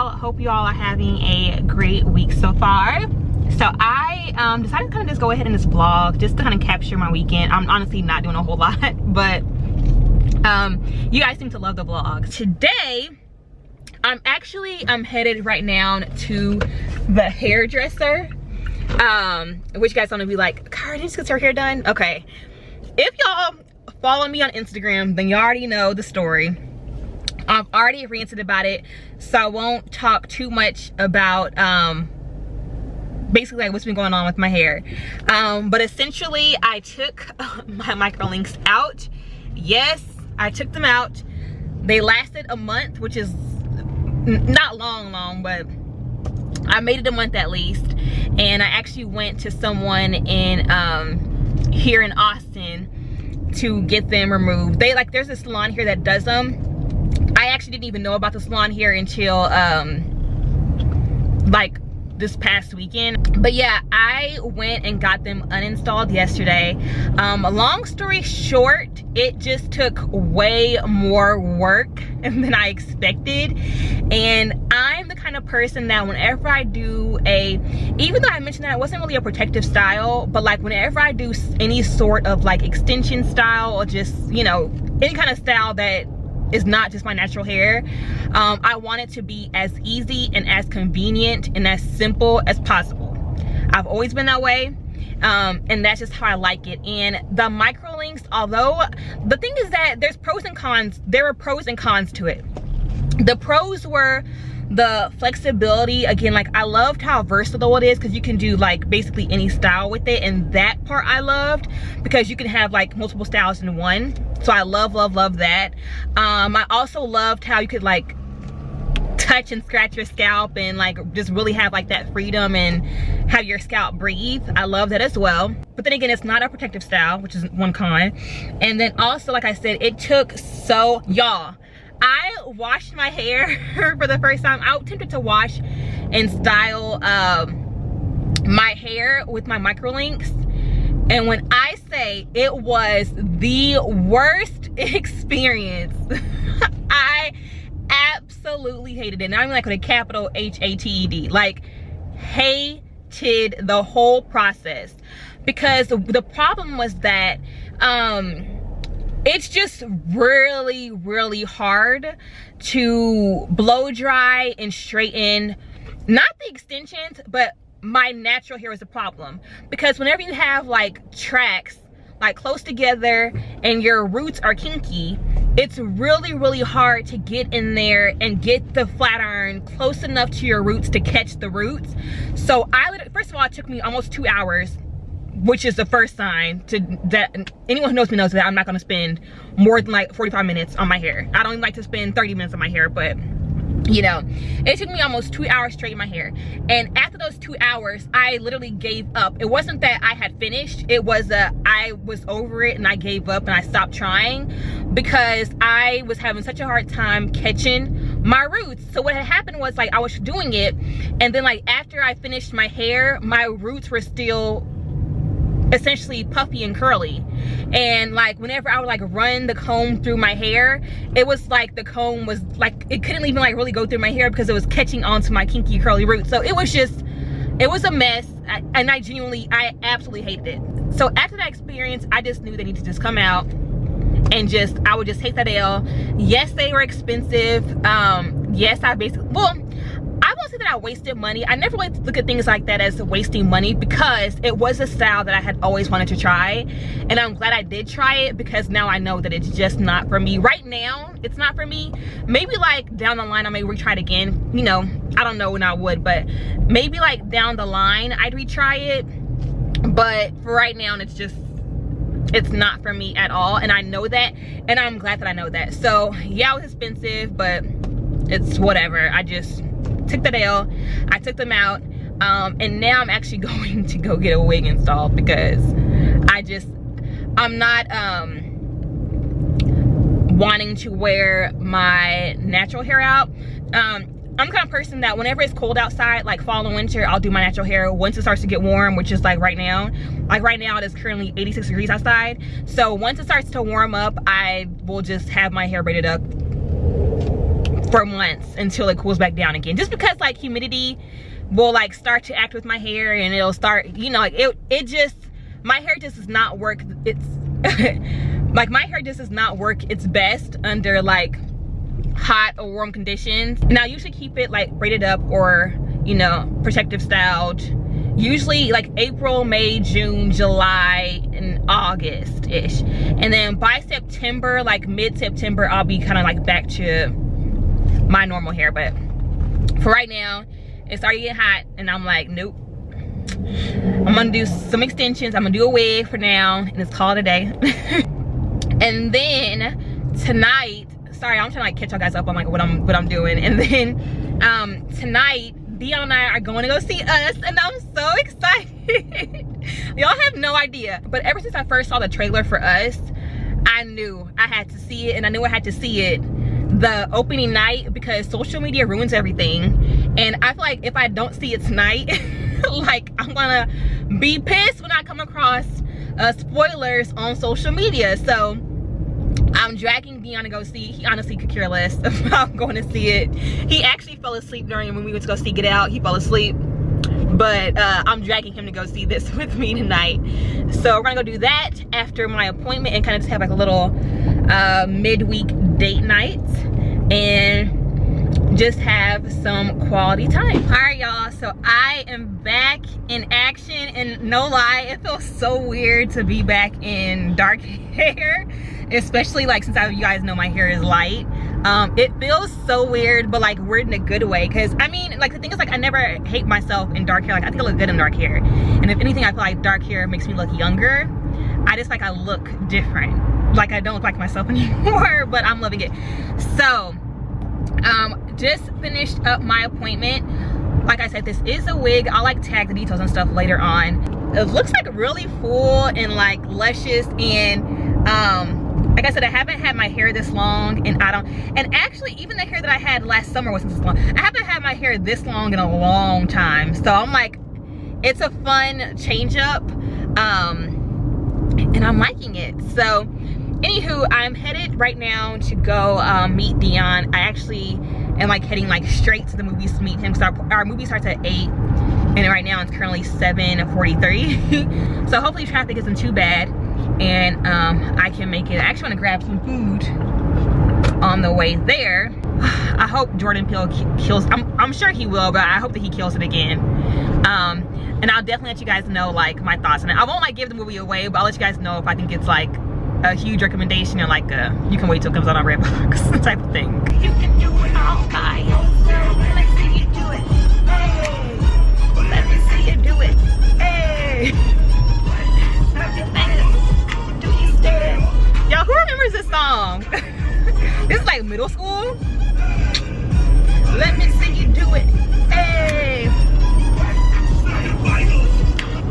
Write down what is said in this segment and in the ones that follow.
y'all? Hope you all are having a great week so far. So I decided to kind of just go ahead and just vlog just to kind of capture my weekend. I'm honestly not doing a whole lot, but you guys seem to love the vlogs. Today I'm headed right now to the hairdresser, which you guys want to be like, Cara, did you just get your hair done? Okay, if y'all follow me on Instagram, then you already know the story. I've already ranted about it, so I won't talk too much about basically like what's been going on with my hair. But essentially I took my microlinks out. Yes, I took them out. They lasted a month, which is not long, but I made it a month at least. And I actually went to someone in here in Austin to get them removed. There's a salon here that does them. I actually didn't even know about the salon here until like this past weekend. But yeah, I went and got them uninstalled yesterday. Long story short, it just took way more work than I expected. And I'm the kind of person that whenever I do even though I mentioned that it wasn't really a protective style, but like whenever I do any sort of like extension style or just, you know, any kind of style that is not just my natural hair, I want it to be as easy and as convenient and as simple as possible. I've always been that way, and that's just how I like it. And the microlinks, although the thing is that there's pros and cons, there are pros and cons to it. The pros were the flexibility. Again, like I loved how versatile it is because you can do like basically any style with it, and that part I loved because you can have like multiple styles in one. So I love that. I also loved how you could like touch and scratch your scalp and like just really have like that freedom and have your scalp breathe. I love that as well. But then again, it's not a protective style, which is one con. And then also, like I said, it took y'all, I washed my hair for the first time. I attempted to wash and style my hair with my microlinks, and when I say it was the worst experience, I absolutely hated it. And I mean like with a capital H-A-T-E-D, like hated the whole process, because the problem was that it's just really hard to blow dry and straighten, not the extensions, but my natural hair is a problem. Because whenever you have like tracks like close together and your roots are kinky, it's really hard to get in there and get the flat iron close enough to your roots to catch the roots. So first of all, it took me almost 2 hours, which is the first sign that anyone who knows me knows that I'm not gonna spend more than like 45 minutes on my hair. I don't even like to spend 30 minutes on my hair, but you know, it took me almost 2 hours straight in my hair. And after those 2 hours, I literally gave up. It wasn't that I had finished, it was I was over it and I gave up and I stopped trying because I was having such a hard time catching my roots. So what had happened was like I was doing it, and then like after I finished my hair, my roots were still essentially puffy and curly. And like whenever I would like run the comb through my hair, it was like the comb was like, it couldn't even like really go through my hair because it was catching onto my kinky curly roots. So it was a mess, and I absolutely hated it. So after that experience, I just knew they needed to just come out and I would just take that L. Yes, they were expensive. Yes, I won't say that I wasted money. I never like to look at things like that as wasting money, because it was a style that I had always wanted to try, and I'm glad I did try it, because now I know that it's just not for me. Right now, it's not for me. Maybe like down the line I may retry it again. You know, I don't know when I would, but maybe like down the line I'd retry it. But for right now, it's not for me at all, and I know that, and I'm glad that I know that. So yeah, it was expensive, but it's whatever. I just took the L, I took them out, and now I'm actually going to go get a wig installed, because I'm not wanting to wear my natural hair out. I'm the kind of person that whenever it's cold outside, like fall and winter, I'll do my natural hair. Once it starts to get warm, which is like right now it is currently 86 degrees outside. So once it starts to warm up, I will just have my hair braided up for months until it cools back down again, just because like humidity will like start to act with my hair, and it'll start, you know, like it just, my hair just does not work. It's like my hair just does not work its best under like hot or warm conditions. And I usually keep it like braided up or, you know, protective styled, usually like April, May, June, July, and August-ish. And then by September, like mid-September, I'll be kind of like back to my normal hair. But for right now, it started getting hot and I'm like, nope. I'm gonna do some extensions. I'm gonna do a wig for now, and it's called a day. And then tonight, sorry, I'm trying to like catch y'all guys up on like what I'm doing. And then tonight, Dion and I are going to go see Us, and I'm so excited. Y'all have no idea. But ever since I first saw the trailer for Us, I knew I had to see it, and I knew I had to see it the opening night, because social media ruins everything. And I feel like if I don't see it tonight, like I'm gonna be pissed when I come across spoilers on social media. So I'm dragging Dion to go see. He honestly could care less about going to see it. He actually fell asleep during when we went to go see Get Out. He fell asleep, but I'm dragging him to go see this with me tonight. So we're gonna go do that after my appointment and kind of just have like a little midweek date night and just have some quality time. All right, y'all, so I am back in action, and no lie, it feels so weird to be back in dark hair, especially like since you guys know my hair is light. It feels so weird, but like weird in a good way, because I mean, like the thing is, like I never hate myself in dark hair. Like I think I look good in dark hair, and if anything, I feel like dark hair makes me look younger. I just like I look different. Like I don't look like myself anymore, but I'm loving it. So just finished up my appointment. Like I said, this is a wig. I'll like tag the details and stuff later on. It looks like really full and like luscious, and like I said, I haven't had my hair this long, and and actually even the hair that I had last summer wasn't this long. I haven't had my hair this long in a long time, so I'm like, it's a fun change up, and I'm liking it. So anywho, I'm headed right now to go meet Dion. I actually am like heading like straight to the movies to meet him, because our movie starts at 8, and right now it's currently 7:43. So hopefully traffic isn't too bad, and I can make it. I actually want to grab some food on the way there. I hope Jordan Peele kills. I'm sure he will, but I hope that he kills it again. And I'll definitely let you guys know like my thoughts on it. I won't like give the movie away, but I'll let you guys know if I think it's like a huge recommendation, or like you can wait till it comes out on Redbox type of thing. You can do it all by yourself. Let me see you do it. Hey, let me see you do it. Hey, do you stand? Y'all, who remembers this song? This is like middle school. Let me see you do it. Hey,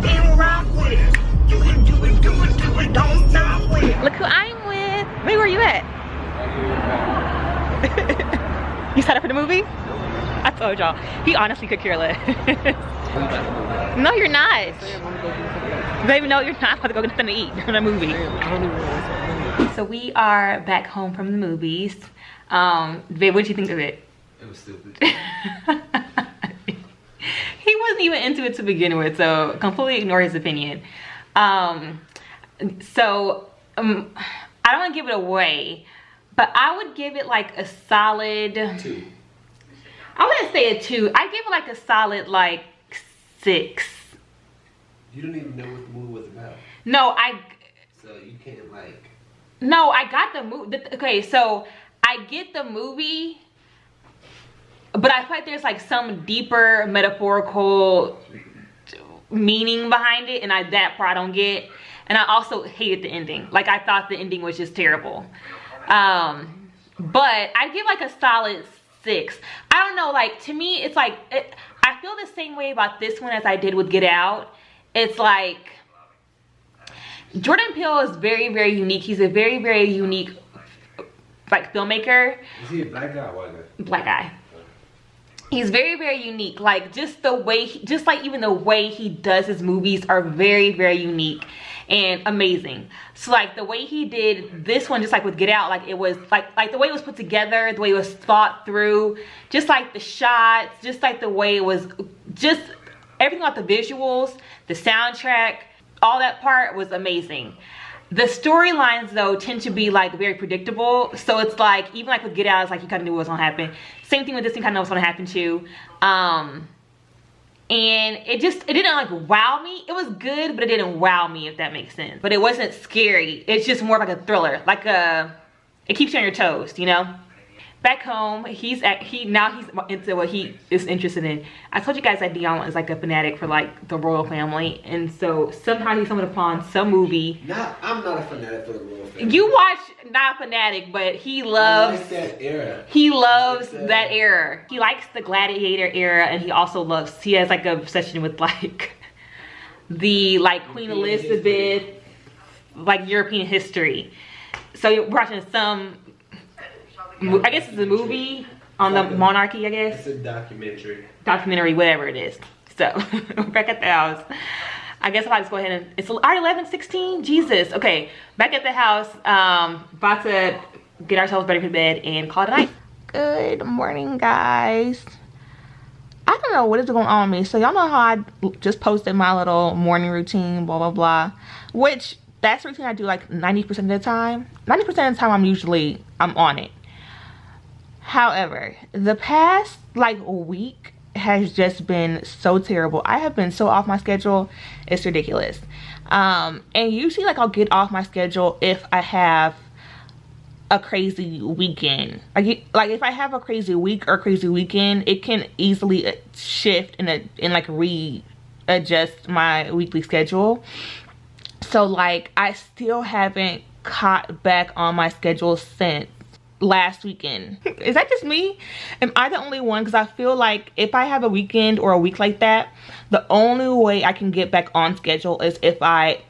and rock with it. You can do it, do it, do it, don't stop with it. Look who I'm with. Wait, where are you at? You signed up for the movie? I told y'all, he honestly could care less. No, you're not. Baby, no, you're not. I'm about to go get something to eat during the movie. So we are back home from the movies. Babe, what did you think of it? It was stupid. He wasn't even into it to begin with, so completely ignore his opinion. I don't want to give it away, but I would give it like a solid 2. I wouldn't say a 2. I give it like a solid like 6. You didn't even know what the movie was about. No, So you can't like. No, I got the movie. Okay, so I get the movie, but I feel like there's like some deeper metaphorical meaning behind it, and that part I don't get. And I also hated the ending. Like I thought the ending was just terrible. But I give like a solid 6. I don't know, like to me it's like I feel the same way about this one as I did with Get Out. It's like Jordan Peele is very, very unique. He's a very, very unique like filmmaker. Is he a black guy or white guy? Black guy. He's very, very unique. Like just the way, just like even the way he does his movies are very, very unique. and amazing. So like the way he did this one, just like with Get Out, like it was like the way it was put together, the way it was thought through, just like the shots, just like the way it was, just everything about the visuals, the soundtrack, all that part was amazing. The storylines though tend to be like very predictable, so it's like even like with Get Out, it's like you kind of knew what was gonna happen. Same thing with this, you kind of know what's gonna happen too. And it didn't like wow me. It was good, but it didn't wow me, if that makes sense. But it wasn't scary. It's just more like a thriller, like it keeps you on your toes, you know. Back home, now he's into what he is interested in. I told you guys that Dion is like a fanatic for like the royal family, and so somehow he stumbled upon some movie. I'm not a fanatic for the royal family. You watch Not Fanatic, but he loves. I like that era. He loves that era. He likes the Gladiator era, and he also loves. He has like an obsession with like the like Queen Elizabeth, like European history. So we're watching some. I guess it's a movie on the monarchy, I guess. It's a documentary. Documentary, whatever it is. So, back at the house. I guess I'll just go ahead and, it's already 11:16? Jesus. Okay, back at the house. About to get ourselves ready for bed and call it a night. Good morning, guys. I don't know what is going on with me. So, y'all know how I just posted my little morning routine, blah, blah, blah. Which, that's the routine I do like 90% of the time. 90% of the time, I'm on it. However, the past like week has just been so terrible. I have been so off my schedule, it's ridiculous. And usually like I'll get off my schedule if I have a crazy weekend. Like if I have a crazy week or crazy weekend, it can easily shift and like readjust my weekly schedule. So like I still haven't caught back on my schedule since last weekend. Is that just me? Am I the only one? Because I feel like if I have a weekend or a week like that, the only way I can get back on schedule is if I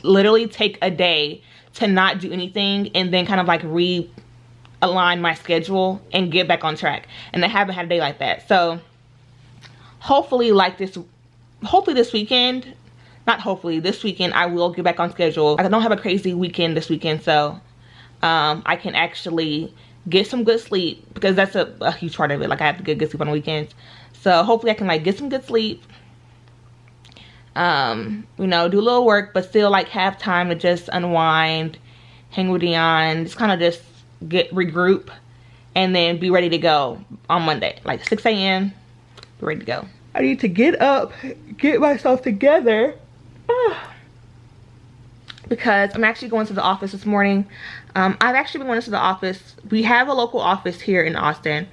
literally take a day to not do anything and then kind of like realign my schedule and get back on track. And I haven't had a day like that. So hopefully this weekend, this weekend I will get back on schedule. I don't have a crazy weekend this weekend, so I can actually get some good sleep, because that's a huge part of it. Like I have to get good sleep on the weekends. So hopefully I can like get some good sleep, you know, do a little work, but still like have time to just unwind, hang with Dion, just kind of just regroup, and then be ready to go on Monday. Like 6 a.m. be ready to go. I need to get up, get myself together. Because I'm actually going to the office this morning. I've actually been going to the office. We have a local office here in Austin.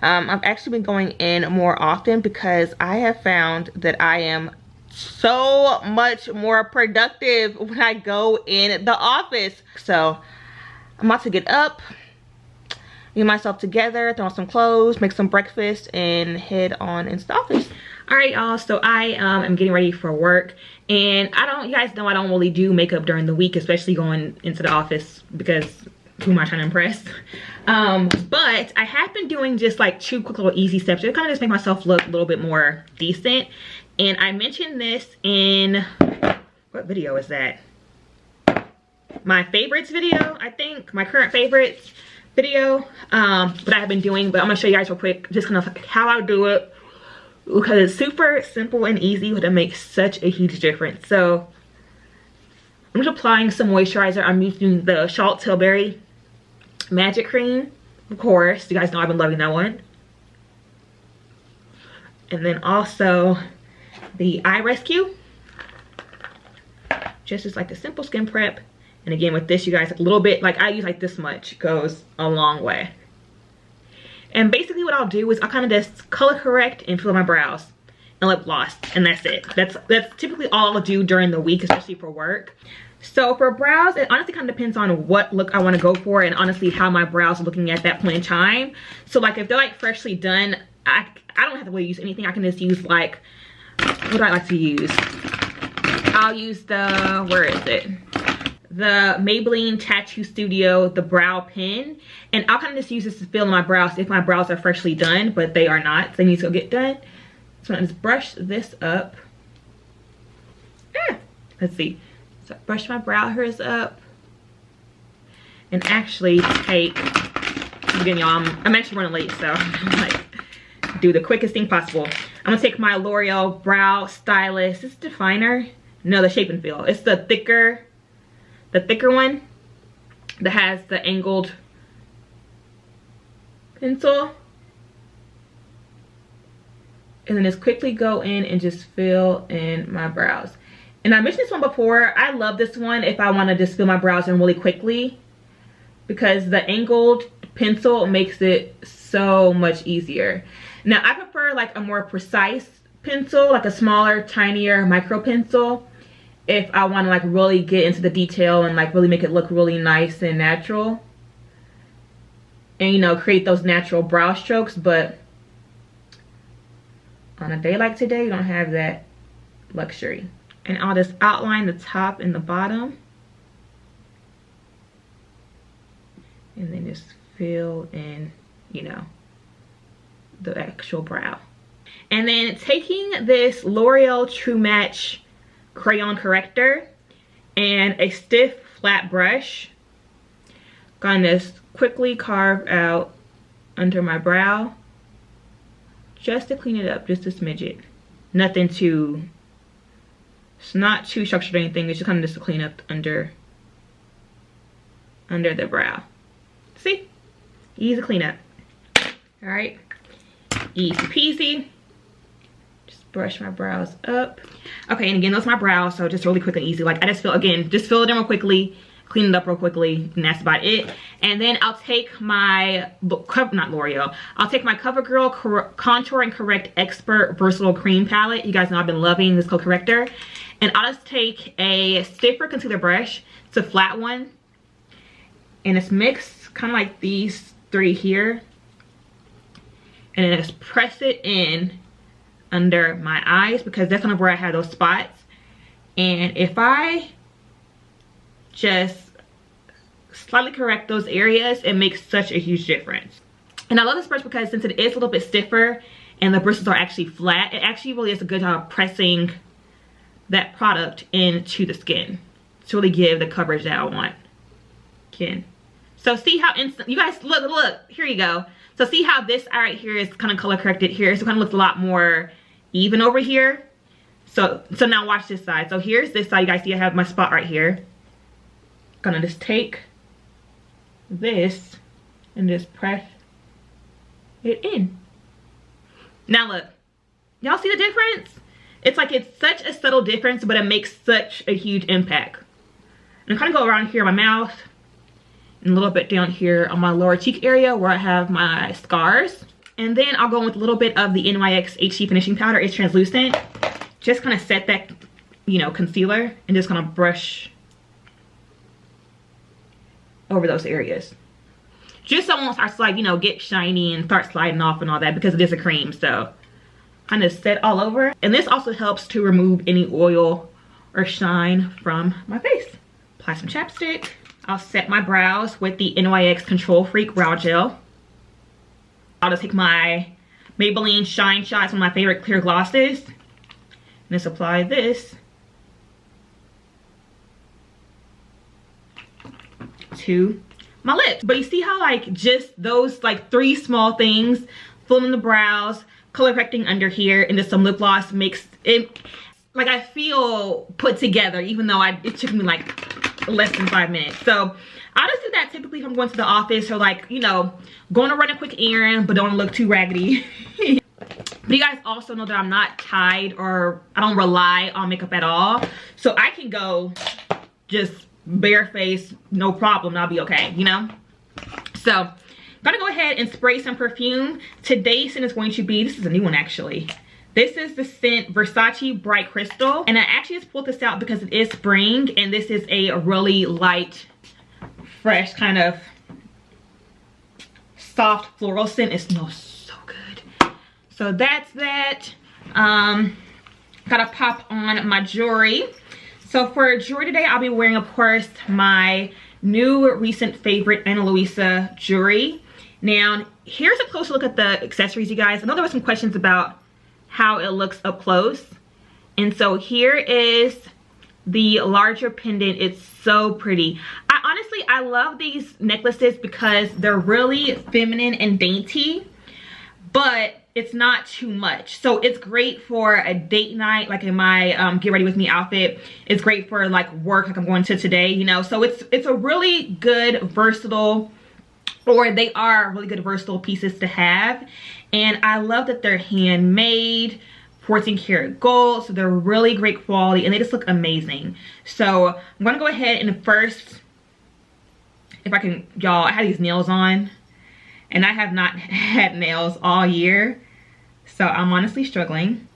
I've actually been going in more often because I have found that I am so much more productive when I go in the office. So I'm about to get up, get myself together, throw on some clothes, make some breakfast, and head on into the office. All right, y'all, so I am getting ready for work, and you guys know I don't really do makeup during the week, especially going into the office, because who am I trying to impress? But I have been doing just like 2 quick little easy steps to kind of just make myself look a little bit more decent. And I mentioned this in, what video is that? My favorites video, I think, my current favorites video, that I have been doing, but I'm gonna show you guys real quick, just kind of like how I do it, because it's super simple and easy, but it makes such a huge difference. So I'm just applying some moisturizer. I'm using the Charlotte Tilbury Magic Cream, of course. You guys know I've been loving that one. And then also the Eye Rescue, just as like a simple skin prep. And again, with this, you guys, like a little bit, like I use like this much, goes a long way. And basically what I'll do is I'll kind of just color correct and fill my brows and lip gloss, and that's it. That's typically all I'll do during the week, especially for work. So for brows, it honestly kind of depends on what look I want to go for, and honestly how my brows are looking at that point in time. So like if they're like freshly done, I don't have to really use anything. I can just use like, what do I like to use? I'll use the, where is it? The Maybelline Tattoo Studio, the brow pen, and I'll kind of just use this to fill in my brows if my brows are freshly done, but they are not, so they need to go get done. So I'm just brush this up. Let's see. So brush my brow hairs up. And actually take, again y'all, I'm actually running late, so I'm like, do the quickest thing possible. I'm gonna take my L'Oreal Brow Stylist. Is this definer? No, the Shape and Feel. It's the thicker one that has the angled pencil. And then just quickly go in and just fill in my brows. And I mentioned this one before. I love this one if I want to just fill my brows in really quickly, because the angled pencil makes it so much easier. Now I prefer like a more precise pencil, like a smaller, tinier micro pencil, if I want to like really get into the detail and like really make it look really nice and natural, and you know, create those natural brow strokes. But on a day like today, you don't have that luxury. And I'll just outline the top and the bottom, and then just fill in, you know, the actual brow. And then taking this L'Oreal True Match crayon corrector and a stiff flat brush, gonna just quickly carve out under my brow, just to clean it up, just a smidget. Nothing too, it's not too structured or anything, it's just kind of just to clean up under the brow. See? Easy cleanup. All right, easy peasy. Just brush my brows up. Okay, and again, those are my brows, so just really quick and easy. Like I just feel, again, just fill it in real quickly, clean it up real quickly, and that's about it. And then I'll take my, not L'Oreal, I'll take my CoverGirl Contour and Correct Expert Versatile Cream Palette. You guys know I've been loving this color corrector. And I'll just take a stiffer concealer brush. It's a flat one. And it's mixed kind of like these three here. And then just press it in under my eyes, because that's kind of where I have those spots. And if I just slightly correct those areas, it makes such a huge difference. And I love this brush because since it is a little bit stiffer and the bristles are actually flat, it actually really does a good job pressing that product into the skin to really give the coverage that I want. Again, so see how instant, you guys, look, here you go. So see how this right here is kind of color corrected here, so it kind of looks a lot more even over here. So now watch this side. So here's this side. You guys see I have my spot right here. Gonna just take this and just press it in. Now look, y'all see the difference? It's like, it's such a subtle difference, but it makes such a huge impact. And kind of go around here, my mouth, and a little bit down here on my lower cheek area where I have my scars. And then I'll go in with a little bit of the NYX HD Finishing Powder. It's translucent. Just kind of set that, you know, concealer, and just kind of brush over those areas. Just so it won't start to, like, you know, get shiny and start sliding off and all that, because it is a cream. So kind of set all over. And this also helps to remove any oil or shine from my face. Apply some chapstick. I'll set my brows with the NYX Control Freak Brow Gel. I'll just take my Maybelline Shine Shots, one of my favorite clear glosses, and just apply this to my lips. But you see how, like, just those like three small things, filling the brows, color correcting under here, and just some lip gloss makes it, like, I feel put together, even though it took me like less than 5 minutes. So I'll just do that typically if I'm going to the office, or like, you know, going to run a quick errand but don't look too raggedy. But you guys also know that I'm not tied, or I don't rely on makeup at all. So I can go just bare face, no problem, and I'll be okay, you know? So I'm gonna go ahead and spray some perfume. Today's scent is going to be, this is a new one actually. This is the scent Versace Bright Crystal. And I actually just pulled this out because it is spring, and this is a really light, fresh, kind of soft floral scent. It smells so good. So that's that. Gotta pop on my jewelry. So for jewelry today, I'll be wearing, of course, my new recent favorite Ana Luisa jewelry. Now, here's a closer look at the accessories, you guys. I know there were some questions about how it looks up close. And so here is the larger pendant. It's so pretty. I love these necklaces because they're really feminine and dainty, but it's not too much. So it's great for a date night, like in my get ready with me outfit. It's great for like work, like I'm going to today, you know. So it's a really good versatile, or they are really good versatile pieces to have. And I love that they're handmade, 14 karat gold, so they're really great quality and they just look amazing. So I'm gonna go ahead and first, if I can, y'all, I have these nails on and I have not had nails all year, so I'm honestly struggling.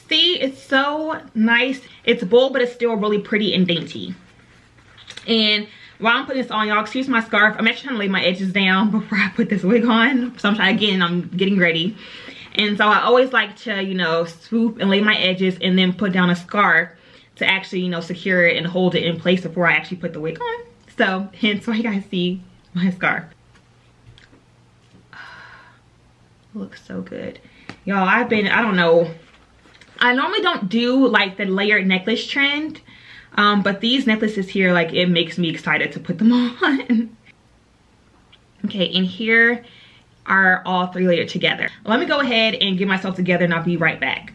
See, it's so nice. It's bold, but it's still really pretty and dainty. And while I'm putting this on, y'all, excuse my scarf. I'm actually trying to lay my edges down before I put this wig on. So I'm getting ready. And so I always like to, you know, swoop and lay my edges and then put down a scarf to actually, you know, secure it and hold it in place before I actually put the wig on. So hence why you guys see my scarf. Looks so good. Y'all, I don't know. I normally don't do like the layered necklace trend. But these necklaces here, like, it makes me excited to put them on. Okay, and here are all three layered together. Let me go ahead and get myself together and I'll be right back.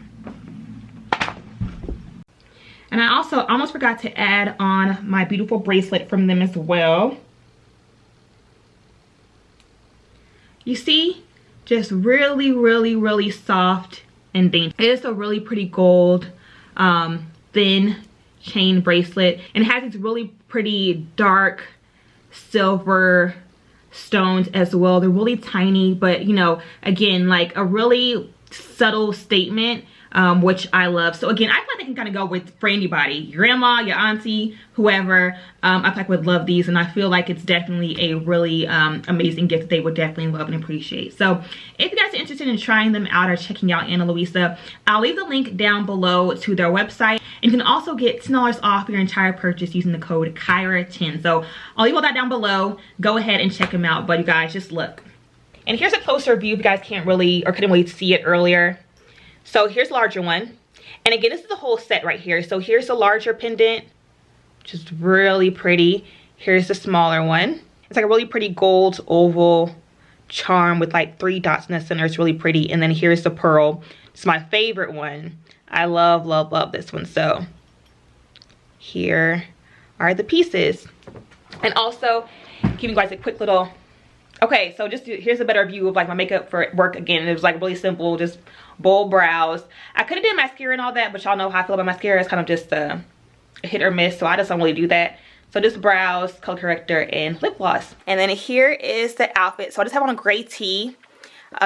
And I also almost forgot to add on my beautiful bracelet from them as well. You see, just really, really, really soft and dainty. It is a really pretty gold, thin chain bracelet, and it has these really pretty dark silver stones as well. They're really tiny, but you know, again, like a really subtle statement, which I love. So again, I feel like they can kind of go with for anybody, your grandma, your auntie, whoever. I feel like would love these, and I feel like it's definitely a really amazing gift that they would definitely love and appreciate. So if you guys are interested in trying them out or checking out Ana Luisa, I'll leave the link down below to their website. And you can also get $10 off your entire purchase using the code KYRA10. So I'll leave all that down below. Go ahead and check them out. But you guys, just look. And here's a closer view if you guys can't really or couldn't really see it earlier. So here's the larger one. And again, this is the whole set right here. So here's the larger pendant, just really pretty. Here's the smaller one. It's like a really pretty gold oval charm with like 3 dots in the center. It's really pretty. And then here's the pearl. It's my favorite one. I love, love, love this one. So here are the pieces. And also, give you guys a quick little, okay, so just here's a better view of like my makeup for work. Again, it was like really simple, just bold brows. I could have done mascara and all that, but y'all know how I feel about mascara. It's kind of just a hit or miss, so I just don't really do that. So just brows, color corrector, and lip gloss. And then here is the outfit. So I just have on a gray tee.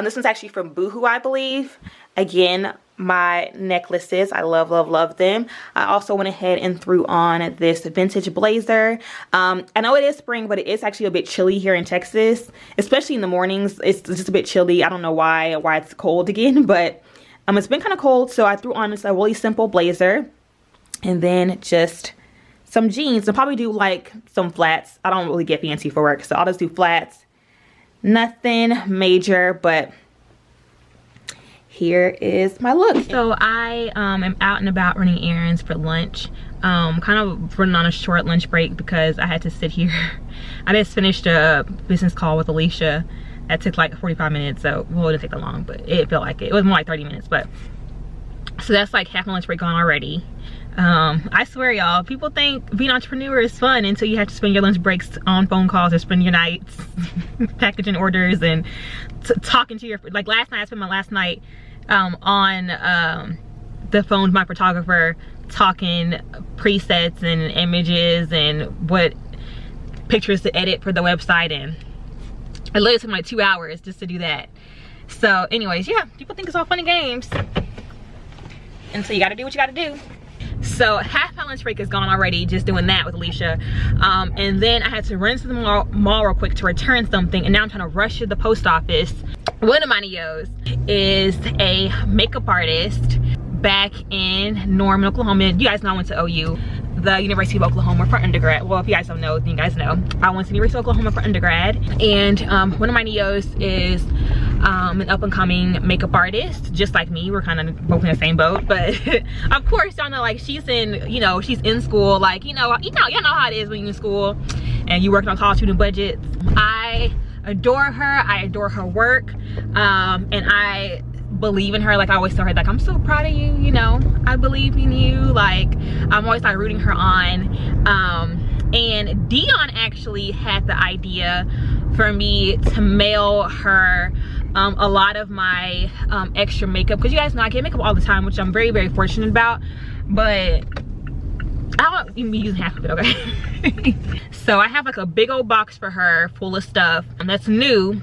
This one's actually from Boohoo, I believe. Again, my necklaces, I love, love, love them. I also went ahead and threw on this vintage blazer. I know it is spring, but it is actually a bit chilly here in Texas, especially in the mornings. It's just a bit chilly. I don't know why it's cold again, but it's been kind of cold. So I threw on this really simple blazer and then just some jeans. I'll probably do like some flats. I don't really get fancy for work, so I'll just do flats. Nothing major, but here is my look. So I am out and about running errands for lunch. Kind of running on a short lunch break because I had to sit here. I just finished a business call with Alicia that took like 45 minutes, so well, it didn't take that long, but it felt like it was more like 30 minutes. But so that's like half my lunch break gone already. I swear, y'all, people think being an entrepreneur is fun until you have to spend your lunch breaks on phone calls or spend your nights packaging orders and talking to your, like last night, I spent my last night on the phone with my photographer, talking presets and images and what pictures to edit for the website, and it literally took me like 2 hours just to do that. So anyways, yeah, people think it's all fun and games, and so you gotta do what you gotta do. So half my lunch break is gone already just doing that with Alicia, and then I had to run to the mall real quick to return something, and now I'm trying to rush to the post office. One of my neos is a makeup artist back in Norman, Oklahoma. You guys know I went to OU, the University of Oklahoma, for undergrad. Well, if you guys don't know, then you guys know. I went to the University of Oklahoma for undergrad, and one of my neos is an up-and-coming makeup artist, just like me. We're kind of both in the same boat, but of course y'all know, like, she's in, you know, she's in school, like, y'all know how it is when you're in school and you working on tall student budgets. I adore her. I adore her work, and I believe in her. Like, I always tell her, like, I'm so proud of you, you know, I believe in you. Like, I'm always like rooting her on. And Dion actually had the idea for me to mail her a lot of my extra makeup, because you guys know I get makeup all the time, which I'm very, very fortunate about, but I don't even be using half of it, okay? So I have like a big old box for her full of stuff that's new,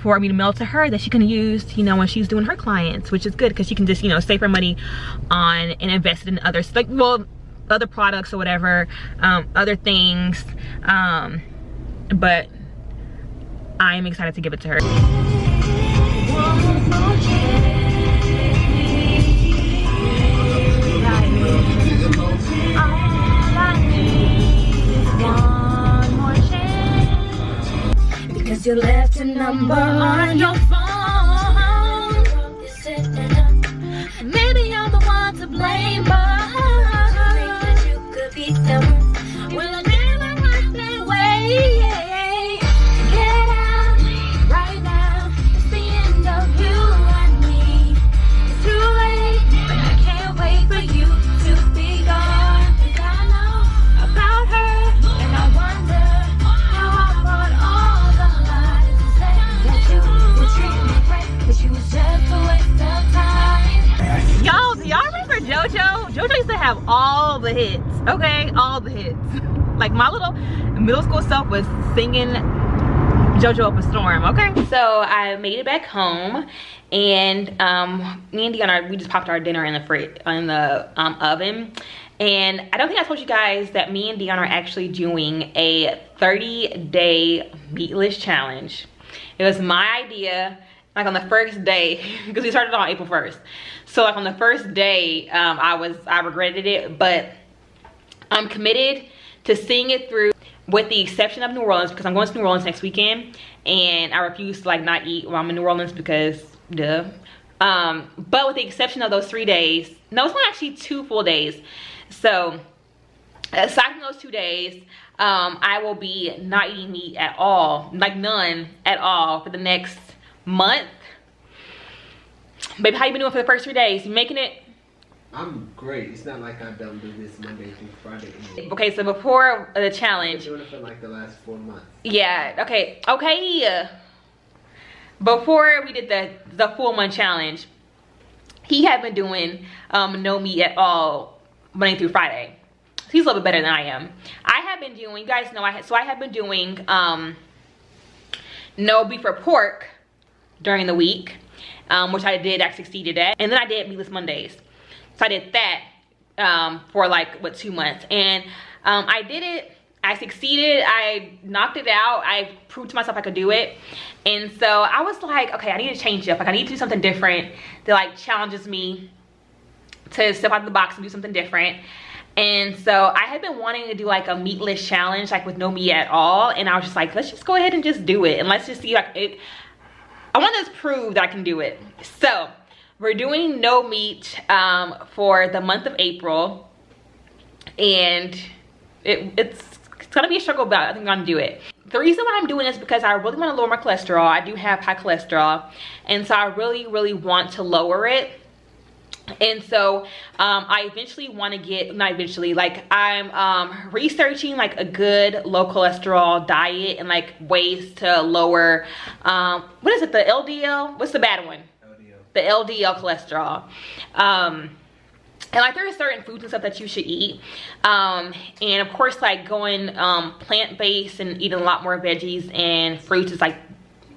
for me to mail to her, that she can use, you know, when she's doing her clients, which is good because she can just, you know, save her money on and invest it in other, like, well, other products or whatever, other things, but I'm excited to give it to her. Because you left a number on your phone. Maybe you're the one to blame, but you could be someone. Well, I never went that way. Get out right now. It's the end of you and me. It's too late, but I can't wait for you to be gone. 'Cause I know about her, and I wonder how I brought all the lies to say that you were treating me right, but you was just a waste of time. Y'all, do y'all remember JoJo? JoJo used to have all the hits, okay? All the hits. Like, my little middle school self was singing JoJo Up a Storm, okay? So I made it back home, and me and Dion, we just popped our dinner in the oven. And I don't think I told you guys that me and Dion are actually doing a 30-day meatless challenge. It was my idea, like, on the first day, because we started on April 1st. So, like, on the first day, I regretted it, but I'm committed to seeing it through, with the exception of New Orleans, because I'm going to New Orleans next weekend, and I refuse to, like, not eat while I'm in New Orleans because, duh. But with the exception of those 3 days, no, it's not actually 2 full days. So, aside from those 2 days, I will be not eating meat at all, like none at all, for the next month. Baby, how you been doing for the first 3 days? You making it? I'm great. It's not like I don't do this Monday through Friday anymore. Okay, so before the challenge. I've been doing it for like the last 4 months. Yeah, okay. Before we did the full month challenge, he had been doing no meat at all Monday through Friday. He's a little bit better than I am. I have been doing, you guys know, I have been doing no beef or pork during the week, which I succeeded at. And then I did meatless Mondays. So I did that for like, what, 2 months. And I did it. I succeeded. I knocked it out. I proved to myself I could do it. And so I was like, okay, I need to change it up. Like, I need to do something different that, like, challenges me to step out of the box and do something different. And so I had been wanting to do like a meatless challenge, like with no meat at all. And I was just like, let's just go ahead and just do it. And let's just see, like, it. I want to prove that I can do it. So we're doing no meat for the month of April. And it's gonna be a struggle, but I think I'm gonna do it. The reason why I'm doing this is because I really want to lower my cholesterol. I do have high cholesterol, and so I really, really want to lower it. And so I eventually want to get, not eventually, like, I'm researching like a good low cholesterol diet and like ways to lower, what is it, the LDL? What's the bad one? LDL. The LDL cholesterol. And like, there are certain foods and stuff that you should eat. And of course, like, going plant-based and eating a lot more veggies and fruits is like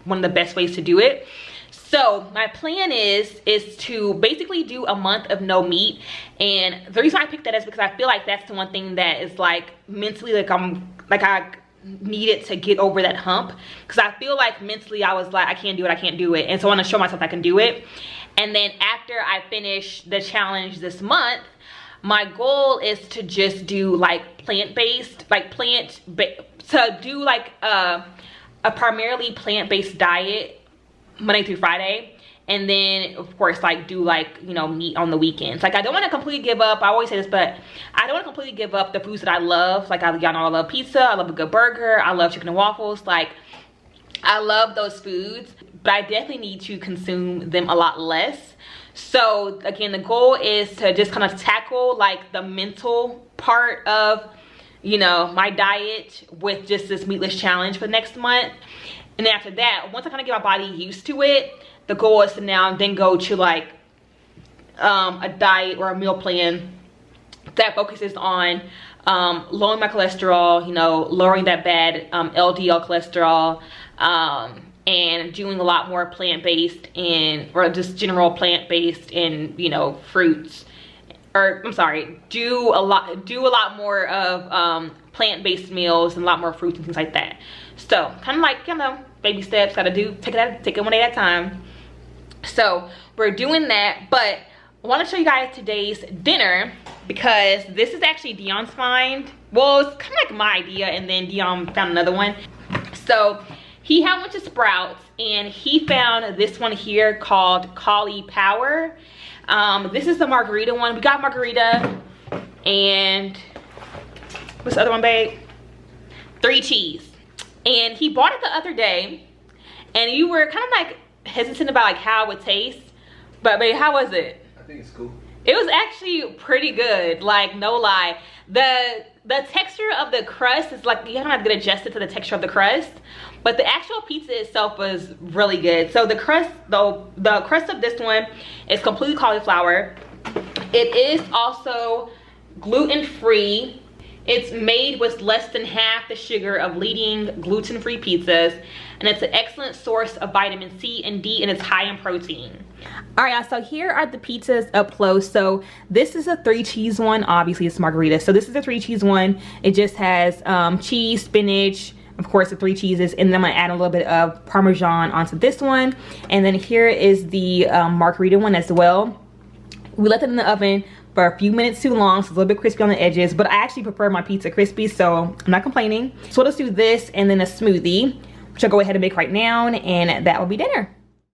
one of the best ways to do it. So my plan is to basically do a month of no meat. And the reason I picked that is because I feel like that's the one thing that is like mentally, like, I needed to get over that hump. Because I feel like mentally I was like, I can't do it. And so I want to show myself I can do it. And then after I finish the challenge this month, my goal is to just do like plant-based, like to do like a primarily plant-based diet Monday through Friday. And then of course like do like, you know, meat on the weekends. Like I don't want to completely give up, I always say this, but I don't want to completely give up the foods that I love. Like y'all know I love pizza, I love a good burger, I love chicken and waffles. Like I love those foods, but I definitely need to consume them a lot less. So again, the goal is to just kind of tackle like the mental part of, you know, my diet with just this meatless challenge for next month. And then after that, once I kind of get my body used to it, the goal is to now then go to like a diet or a meal plan that focuses on lowering my cholesterol, you know, lowering that bad LDL cholesterol, and doing a lot more plant-based and, or just general plant-based and, you know, fruits, or I'm sorry, do a lot more of plant-based meals and a lot more fruits and things like that. So kind of like, you know, baby steps, gotta take it one day at a time. So we're doing that, but I want to show you guys today's dinner because this is actually Dion's find. Well, it's kind of like my idea, and then Dion found another one. So he had went to Sprouts and he found this one here called Cauli Power. This is the margarita one. We got margarita and what's the other one, babe? 3 cheese. And he bought it the other day and you were kind of like hesitant about like how it would taste, but babe, how was it? I think it's cool. It was actually pretty good, like no lie. The texture of the crust is like, you kind of have to get adjusted to the texture of the crust, but the actual pizza itself was really good. So the crust, though, the crust of this one is completely cauliflower. It is also gluten-free. It's made with less than half the sugar of leading gluten-free pizzas, and it's an excellent source of vitamin C and D, and it's high in protein. All right, guys, so here are the pizzas up close. So this is a 3 cheese one. Obviously, it's margarita. So this is a 3 cheese one. It just has cheese, spinach, of course, the 3 cheeses, and then I'm gonna add a little bit of Parmesan onto this one. And then here is the margarita one as well. We left it in the oven for a few minutes too long, so it's a little bit crispy on the edges, but I actually prefer my pizza crispy, so I'm not complaining. So let's do this and then a smoothie, which I'll go ahead and make right now, and that will be dinner.